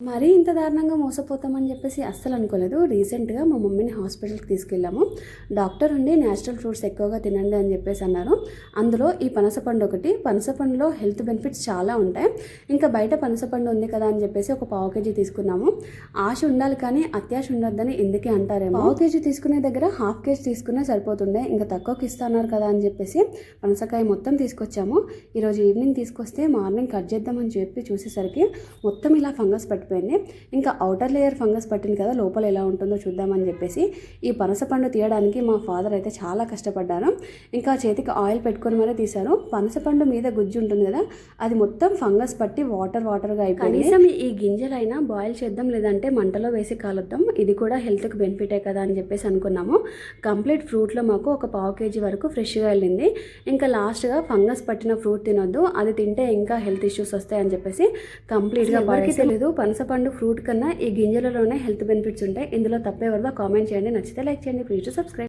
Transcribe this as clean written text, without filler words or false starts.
మరీ ఇంత దారుణంగా మోసపోతామని చెప్పేసి అస్సలు అనుకోలేదు. రీసెంట్‌గా మా మమ్మీని హాస్పిటల్‌కి తీసుకెళ్ళాము. డాక్టర్ ఉండి నేచురల్ ఫ్రూట్స్ ఎక్కువగా తినండి అని చెప్పేసి అన్నారు. అందులో ఈ పనసపండు ఒకటి. పనసపండులో హెల్త్ బెనిఫిట్స్ చాలా ఉంటాయి. ఇంకా బయట పనసపండు ఉంది కదా అని చెప్పేసి ఒక పావు కేజీ తీసుకున్నాము. ఆశ ఉండాలి కానీ అత్యాశ ఉండొద్దని ఇందుకే అంటారేమో. పావు కేజీ తీసుకునే దగ్గర హాఫ్ కేజీ తీసుకునే సరిపోతుండే. ఇంకా తక్కువకి ఇస్తున్నారు కదా అని చెప్పేసి పనసకాయ మొత్తం తీసుకొచ్చాము. ఈరోజు ఈవినింగ్ తీసుకొస్తే మార్నింగ్ కట్ చేద్దామని చెప్పి చూసేసరికి మొత్తం ఇలా ఫంగస్ పట్టిపోయింది. ఇంకా ఔటర్ లేయర్ ఫంగస్ పట్టింది కదా, లోపల ఎలా ఉంటుందో చూద్దామని చెప్పేసి ఈ పనసపండు తీయడానికి మా ఫాదర్ అయితే చాలా కష్టపడ్డారు. ఇంకా చేతికి ఆయిల్ పెట్టుకొని మరీ తీశారు. పనసపండు మీద గుజ్జు ఉంటుంది కదా, అది మొత్తం ఫంగస్ పట్టి వాటర్గా అయిపోయింది. కనీసం ఈ గింజలైనా బాయిల్ చేద్దాం, లేదంటే మంటలో వేసి కాలుద్దాం, ఇది కూడా హెల్త్కి బెనిఫిటే కదా అని చెప్పేసి అనుకున్నాము. కంప్లీట్ ఫ్రూట్లో మాకు ఒక పావు కేజీ వరకు ఫ్రెష్గా వెళ్ళింది. ఇంకా లాస్ట్గా ఫంగస్ పట్టిన ఫ్రూట్ తినొద్దు, అది తింటే ఇంకా హెల్త్ ఇష్యూస్ వస్తాయని చెప్పేసి కంప్లీట్గా ఎవరికి తెలీదు పనసపండు ఫ్రూట్ కన్నా ఈ గింజలలోనే హెల్త్ బెనిఫిట్స్ ఉంటాయి. ఇందులో తప్పేవరదో కామెంట్ చేయండి. నచ్చితే లైక్ చేయండి. Please to subscribe.